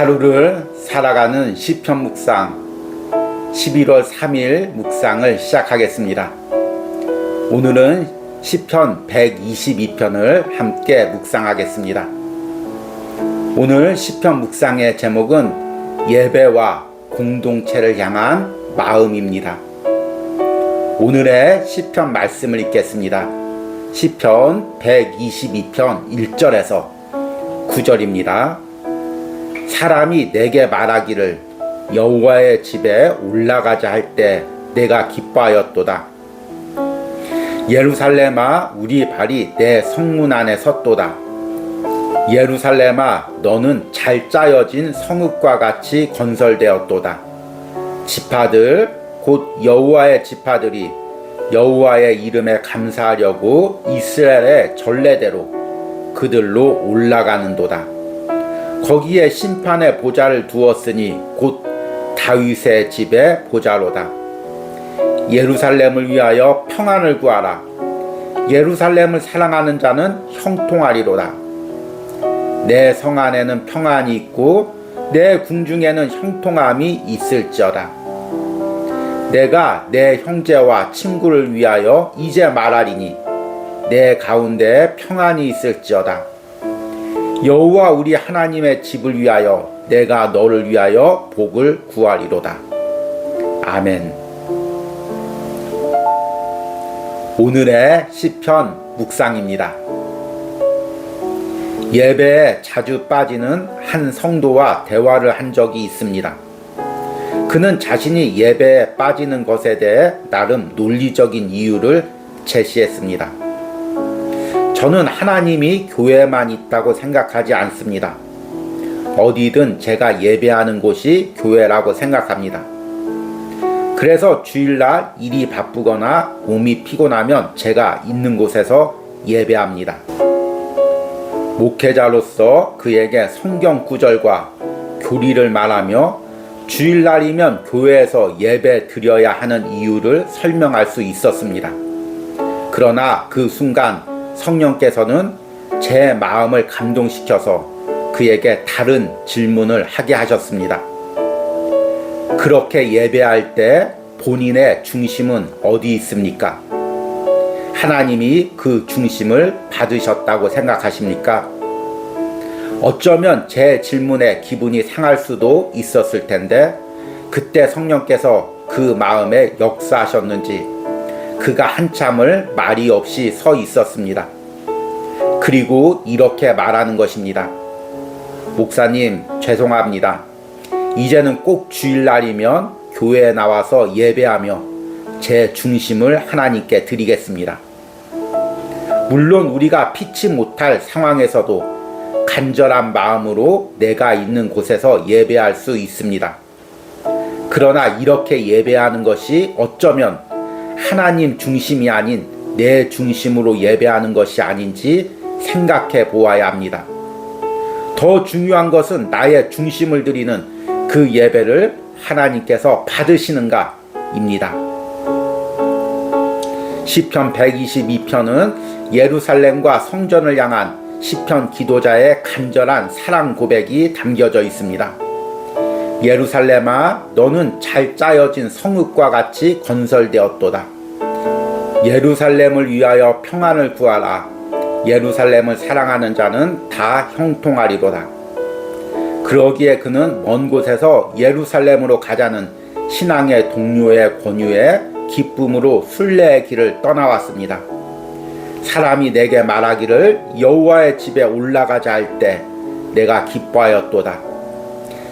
하루를 살아가는 시편 묵상 11월 3일 묵상을 시작하겠습니다. 오늘은 시편 122편을 함께 묵상하겠습니다. 오늘 시편 묵상의 제목은 예배와 공동체를 향한 마음입니다. 오늘의 시편 말씀을 읽겠습니다. 시편 122편 1절에서 9절입니다. 사람이 내게 말하기를 여호와의 집에 올라가자 할 때 내가 기뻐하였도다. 예루살렘아, 우리 발이 내 성문 안에 섰도다. 예루살렘아, 너는 잘 짜여진 성읍과 같이 건설되었도다. 지파들 곧 여호와의 지파들이 여호와의 이름에 감사하려고 이스라엘의 전례대로 그들로 올라가는도다. 거기에 심판의 보좌를 두었으니 곧 다윗의 집의 보좌로다. 예루살렘을 위하여 평안을 구하라. 예루살렘을 사랑하는 자는 형통하리로다. 내 성 안에는 평안이 있고 내 궁중에는 형통함이 있을지어다. 내가 내 형제와 친구를 위하여 이제 말하리니 내 가운데에 평안이 있을지어다. 여호와 우리 하나님의 집을 위하여 내가 너를 위하여 복을 구하리로다. 아멘. 오늘의 시편 묵상입니다. 예배에 자주 빠지는 한 성도와 대화를 한 적이 있습니다. 그는 자신이 예배에 빠지는 것에 대해 나름 논리적인 이유를 제시했습니다. 저는 하나님이 교회에만 있다고 생각하지 않습니다. 어디든 제가 예배하는 곳이 교회라고 생각합니다. 그래서 주일날 일이 바쁘거나 몸이 피곤하면 제가 있는 곳에서 예배합니다. 목회자로서 그에게 성경 구절과 교리를 말하며 주일날이면 교회에서 예배 드려야 하는 이유를 설명할 수 있었습니다. 그러나 그 순간 성령께서는 제 마음을 감동시켜서 그에게 다른 질문을 하게 하셨습니다. 그렇게 예배할 때 본인의 중심은 어디 있습니까? 하나님이 그 중심을 받으셨다고 생각하십니까? 어쩌면 제 질문에 기분이 상할 수도 있었을 텐데 그때 성령께서 그 마음에 역사하셨는지 그가 한참을 말이 없이 서 있었습니다. 그리고 이렇게 말하는 것입니다. 목사님, 죄송합니다. 이제는 꼭 주일날이면 교회에 나와서 예배하며 제 중심을 하나님께 드리겠습니다. 물론 우리가 피치 못할 상황에서도 간절한 마음으로 내가 있는 곳에서 예배할 수 있습니다. 그러나 이렇게 예배하는 것이 어쩌면 하나님 중심이 아닌 내 중심으로 예배하는 것이 아닌지 생각해 보아야 합니다. 더 중요한 것은 나의 중심을 드리는 그 예배를 하나님께서 받으시는가입니다. 시편 122편은 예루살렘과 성전을 향한 시편 기도자의 간절한 사랑 고백이 담겨져 있습니다. 예루살렘아, 너는 잘 짜여진 성읍과 같이 건설되었도다. 예루살렘을 위하여 평안을 구하라. 예루살렘을 사랑하는 자는 다 형통하리로다. 그러기에 그는 먼 곳에서 예루살렘으로 가자는 신앙의 동료의 권유에 기쁨으로 순례의 길을 떠나왔습니다. 사람이 내게 말하기를 여호와의 집에 올라가자 할 때 내가 기뻐하였도다.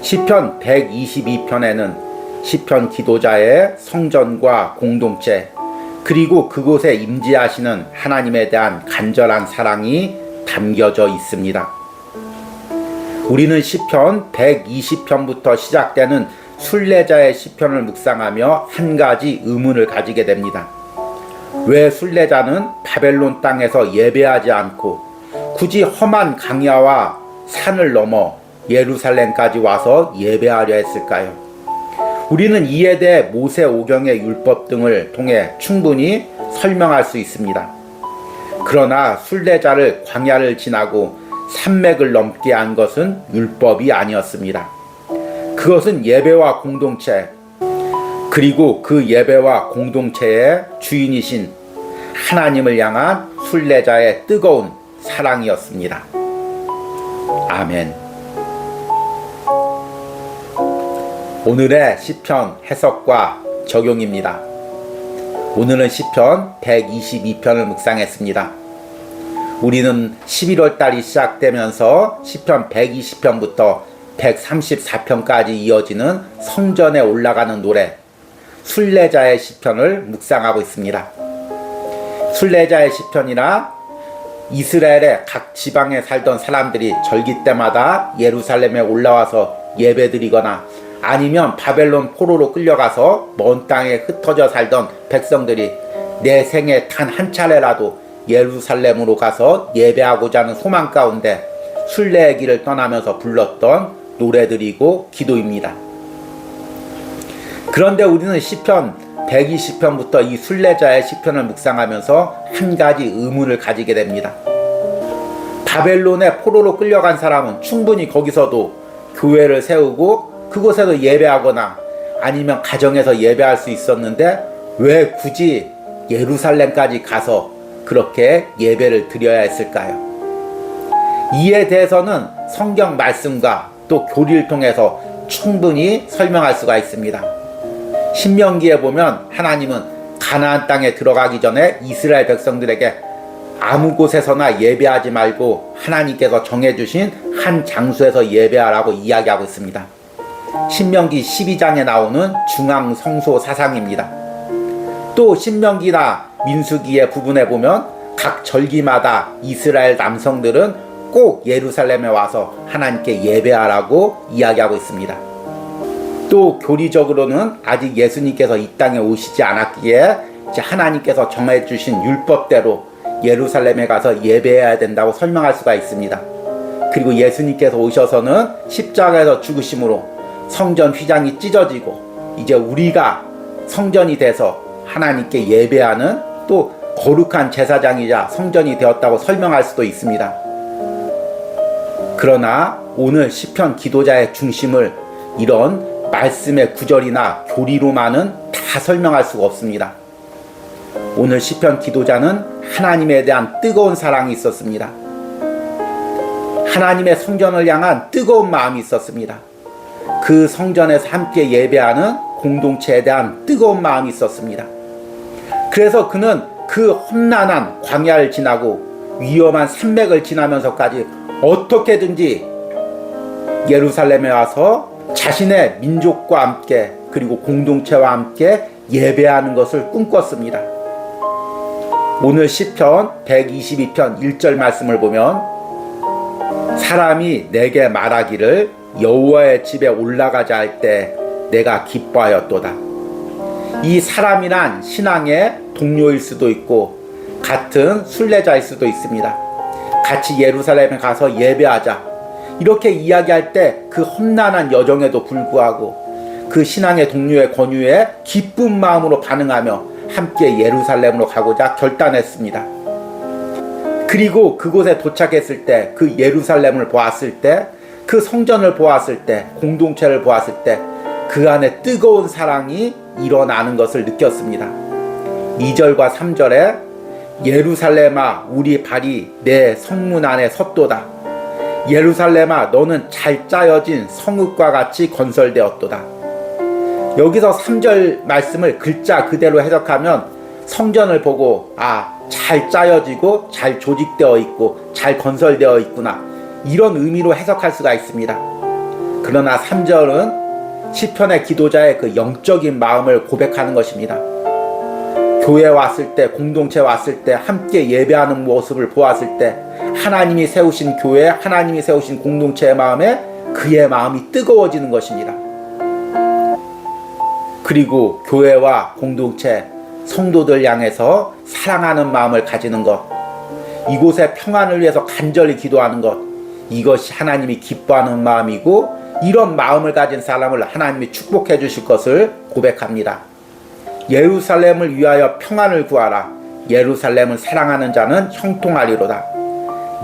시편 122편에는 시편 기도자의 성전과 공동체 그리고 그곳에 임재하시는 하나님에 대한 간절한 사랑이 담겨져 있습니다. 우리는 시편 120편부터 시작되는 순례자의 시편을 묵상하며 한 가지 의문을 가지게 됩니다. 왜 순례자는 바벨론 땅에서 예배하지 않고 굳이 험한 강야와 산을 넘어 예루살렘까지 와서 예배하려 했을까요? 우리는 이에 대해 모세오경의 율법 등을 통해 충분히 설명할 수 있습니다. 그러나 순례자를 광야를 지나고 산맥을 넘게 한 것은 율법이 아니었습니다. 그것은 예배와 공동체, 그리고 그 예배와 공동체의 주인이신 하나님을 향한 순례자의 뜨거운 사랑이었습니다. 아멘. 오늘의 시편 해석과 적용입니다. 오늘은 시편 122편을 묵상했습니다. 우리는 11월 달이 시작되면서 시편 120편부터 134편까지 이어지는 성전에 올라가는 노래, 순례자의 시편을 묵상하고 있습니다. 순례자의 시편이나 이스라엘의 각 지방에 살던 사람들이 절기 때마다 예루살렘에 올라와서 예배드리거나 아니면 바벨론 포로로 끌려가서 먼 땅에 흩어져 살던 백성들이 내 생에 단 한 차례라도 예루살렘으로 가서 예배하고자 하는 소망 가운데 순례의 길을 떠나면서 불렀던 노래들이고 기도입니다. 그런데 우리는 시편 120편부터 이 순례자의 시편을 묵상하면서 한 가지 의문을 가지게 됩니다. 바벨론의 포로로 끌려간 사람은 충분히 거기서도 교회를 세우고 그곳에서 예배하거나 아니면 가정에서 예배할 수 있었는데 왜 굳이 예루살렘까지 가서 그렇게 예배를 드려야 했을까요? 이에 대해서는 성경 말씀과 또 교리를 통해서 충분히 설명할 수가 있습니다. 신명기에 보면 하나님은 가나안 땅에 들어가기 전에 이스라엘 백성들에게 아무 곳에서나 예배하지 말고 하나님께서 정해주신 한 장소에서 예배하라고 이야기하고 있습니다. 신명기 12장에 나오는 중앙성소 사상입니다. 또 신명기나 민수기의 부분에 보면 각 절기마다 이스라엘 남성들은 꼭 예루살렘에 와서 하나님께 예배하라고 이야기하고 있습니다. 또 교리적으로는 아직 예수님께서 이 땅에 오시지 않았기에 하나님께서 정해주신 율법대로 예루살렘에 가서 예배해야 된다고 설명할 수가 있습니다. 그리고 예수님께서 오셔서는 십자가에서 죽으심으로 성전 휘장이 찢어지고 이제 우리가 성전이 돼서 하나님께 예배하는 또 거룩한 제사장이자 성전이 되었다고 설명할 수도 있습니다. 그러나 오늘 시편 기도자의 중심을 이런 말씀의 구절이나 교리로만은 다 설명할 수가 없습니다. 오늘 시편 기도자는 하나님에 대한 뜨거운 사랑이 있었습니다. 하나님의 성전을 향한 뜨거운 마음이 있었습니다. 그 성전에서 함께 예배하는 공동체에 대한 뜨거운 마음이 있었습니다. 그래서 그는 그 험난한 광야를 지나고 위험한 산맥을 지나면서까지 어떻게든지 예루살렘에 와서 자신의 민족과 함께 그리고 공동체와 함께 예배하는 것을 꿈꿨습니다. 오늘 시편 122편 1절 말씀을 보면 사람이 내게 말하기를 여호와의 집에 올라가자 할 때 내가 기뻐하였도다. 이 사람이란 신앙의 동료일 수도 있고 같은 순례자일 수도 있습니다. 같이 예루살렘에 가서 예배하자 이렇게 이야기할 때 그 험난한 여정에도 불구하고 그 신앙의 동료의 권유에 기쁜 마음으로 반응하며 함께 예루살렘으로 가고자 결단했습니다. 그리고 그곳에 도착했을 때 그 예루살렘을 보았을 때 그 성전을 보았을 때 공동체를 보았을 때 그 안에 뜨거운 사랑이 일어나는 것을 느꼈습니다. 2절과 3절에 예루살렘아 우리 발이 내 성문 안에 섰도다. 예루살렘아 너는 잘 짜여진 성읍과 같이 건설되었도다. 여기서 3절 말씀을 글자 그대로 해석하면 성전을 보고 잘 짜여지고 잘 조직되어 있고 잘 건설되어 있구나 이런 의미로 해석할 수가 있습니다. 그러나 3절은 시편의 기도자의 그 영적인 마음을 고백하는 것입니다. 교회 왔을 때 공동체 왔을 때 함께 예배하는 모습을 보았을 때 하나님이 세우신 교회 하나님이 세우신 공동체의 마음에 그의 마음이 뜨거워지는 것입니다. 그리고 교회와 공동체 성도들 향해서 사랑하는 마음을 가지는 것 이곳의 평안을 위해서 간절히 기도하는 것 이것이 하나님이 기뻐하는 마음이고 이런 마음을 가진 사람을 하나님이 축복해 주실 것을 고백합니다. 예루살렘을 위하여 평안을 구하라. 예루살렘을 사랑하는 자는 형통하리로다.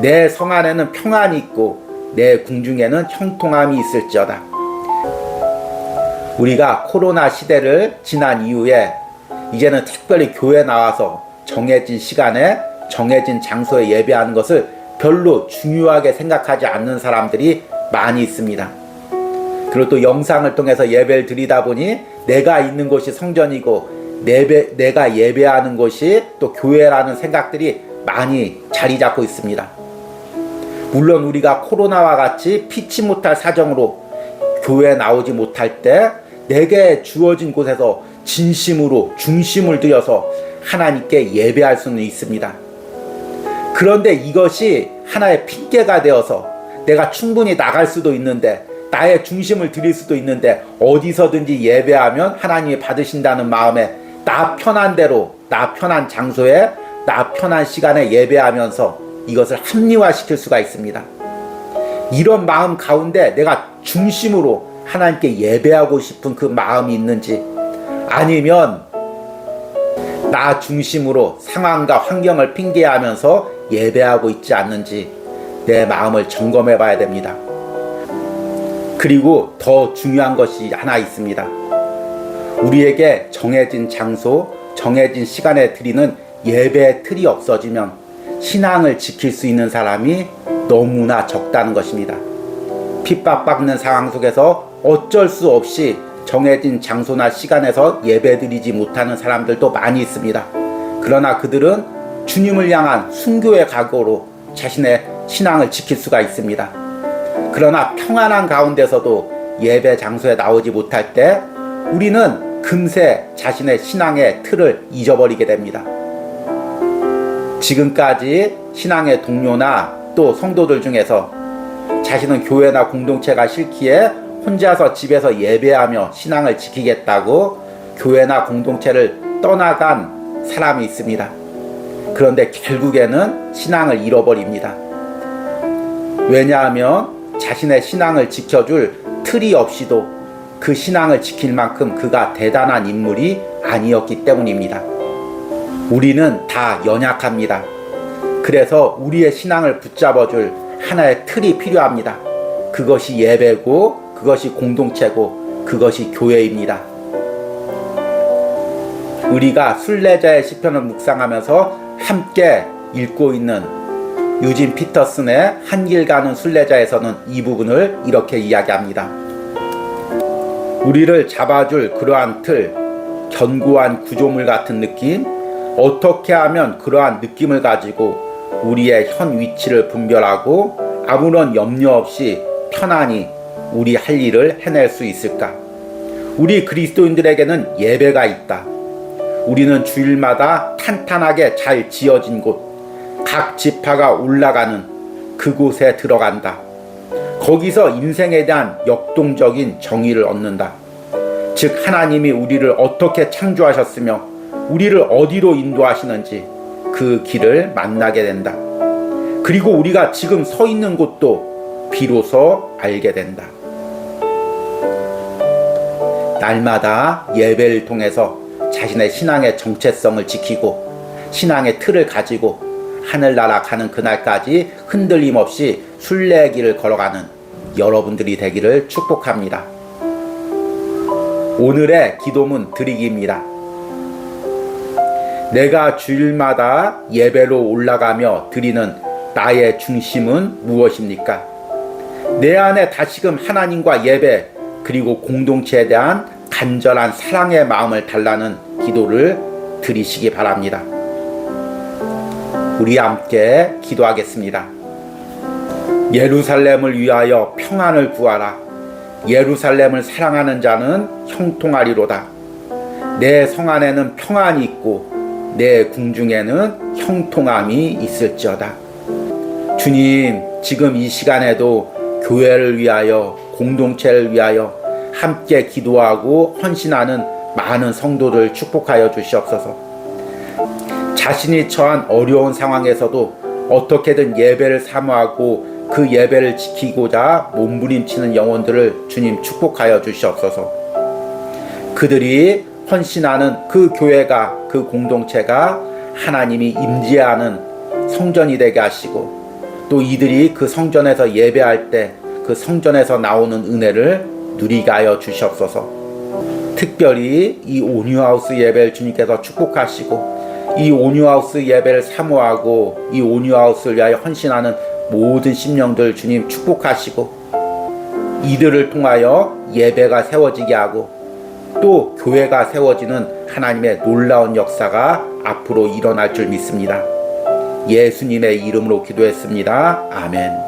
내 성 안에는 평안이 있고 내 궁중에는 형통함이 있을지어다. 우리가 코로나 시대를 지난 이후에 이제는 특별히 교회 나와서 정해진 시간에 정해진 장소에 예배하는 것을 별로 중요하게 생각하지 않는 사람들이 많이 있습니다. 그리고 또 영상을 통해서 예배를 드리다 보니 내가 있는 곳이 성전이고 내가 예배하는 곳이 또 교회라는 생각들이 많이 자리 잡고 있습니다. 물론 우리가 코로나와 같이 피치 못할 사정으로 교회에 나오지 못할 때 내게 주어진 곳에서 진심으로 중심을 들여서 하나님께 예배할 수는 있습니다. 그런데 이것이 하나의 핑계가 되어서 내가 충분히 나갈 수도 있는데 나의 중심을 드릴 수도 있는데 어디서든지 예배하면 하나님이 받으신다는 마음에 나 편한 대로 나 편한 장소에 나 편한 시간에 예배하면서 이것을 합리화시킬 수가 있습니다. 이런 마음 가운데 내가 중심으로 하나님께 예배하고 싶은 그 마음이 있는지 아니면 나 중심으로 상황과 환경을 핑계하면서 예배하고 있지 않는지 내 마음을 점검해 봐야 됩니다. 그리고 더 중요한 것이 하나 있습니다. 우리에게 정해진 장소, 정해진 시간에 드리는 예배의 틀이 없어지면 신앙을 지킬 수 있는 사람이 너무나 적다는 것입니다. 핍박받는 상황 속에서 어쩔 수 없이 정해진 장소나 시간에서 예배드리지 못하는 사람들도 많이 있습니다. 그러나 그들은 주님을 향한 순교의 각오로 자신의 신앙을 지킬 수가 있습니다. 그러나 평안한 가운데서도 예배 장소에 나오지 못할 때 우리는 금세 자신의 신앙의 틀을 잊어버리게 됩니다. 지금까지 신앙의 동료나 또 성도들 중에서 자신은 교회나 공동체가 싫기에 혼자서 집에서 예배하며 신앙을 지키겠다고 교회나 공동체를 떠나간 사람이 있습니다. 그런데 결국에는 신앙을 잃어버립니다. 왜냐하면 자신의 신앙을 지켜줄 틀이 없이도 그 신앙을 지킬 만큼 그가 대단한 인물이 아니었기 때문입니다. 우리는 다 연약합니다. 그래서 우리의 신앙을 붙잡아줄 하나의 틀이 필요합니다. 그것이 예배고 그것이 공동체고 그것이 교회입니다. 우리가 순례자의 시편을 묵상하면서 함께 읽고 있는 유진 피터슨의 한 길 가는 순례자에서는 이 부분을 이렇게 이야기합니다. 우리를 잡아줄 그러한 틀, 견고한 구조물 같은 느낌, 어떻게 하면 그러한 느낌을 가지고 우리의 현 위치를 분별하고 아무런 염려 없이 편안히 우리 할 일을 해낼 수 있을까? 우리 그리스도인들에게는 예배가 있다. 우리는 주일마다 탄탄하게 잘 지어진 곳, 각 지파가 올라가는 그곳에 들어간다. 거기서 인생에 대한 역동적인 정의를 얻는다. 즉 하나님이 우리를 어떻게 창조하셨으며 우리를 어디로 인도하시는지 그 길을 만나게 된다. 그리고 우리가 지금 서 있는 곳도 비로소 알게 된다. 날마다 예배를 통해서 자신의 신앙의 정체성을 지키고 신앙의 틀을 가지고 하늘나라 가는 그날까지 흔들림 없이 순례길을 걸어가는 여러분들이 되기를 축복합니다. 오늘의 기도문 드리기입니다. 내가 주일마다 예배로 올라가며 드리는 나의 중심은 무엇입니까? 내 안에 다시금 하나님과 예배 그리고 공동체에 대한 간절한 사랑의 마음을 달라는 기도를 드리시기 바랍니다. 우리 함께 기도하겠습니다. 예루살렘을 위하여 평안을 구하라. 예루살렘을 사랑하는 자는 형통하리로다. 내 성 안에는 평안이 있고 내 궁중에는 형통함이 있을지어다. 주님, 지금 이 시간에도 교회를 위하여 공동체를 위하여 함께 기도하고 헌신하는 많은 성도들 축복하여 주시옵소서. 자신이 처한 어려운 상황에서도 어떻게든 예배를 사모하고 그 예배를 지키고자 몸부림치는 영혼들을 주님 축복하여 주시옵소서. 그들이 헌신하는 그 교회가 그 공동체가 하나님이 임재하는 성전이 되게 하시고 또 이들이 그 성전에서 예배할 때 그 성전에서 나오는 은혜를 누리게 하여 주시옵소서. 특별히 이 온유하우스 예배를 주님께서 축복하시고 이 온유하우스 예배를 사모하고 이 온유하우스를 위하여 헌신하는 모든 심령들 주님 축복하시고 이들을 통하여 예배가 세워지게 하고 또 교회가 세워지는 하나님의 놀라운 역사가 앞으로 일어날 줄 믿습니다. 예수님의 이름으로 기도했습니다. 아멘.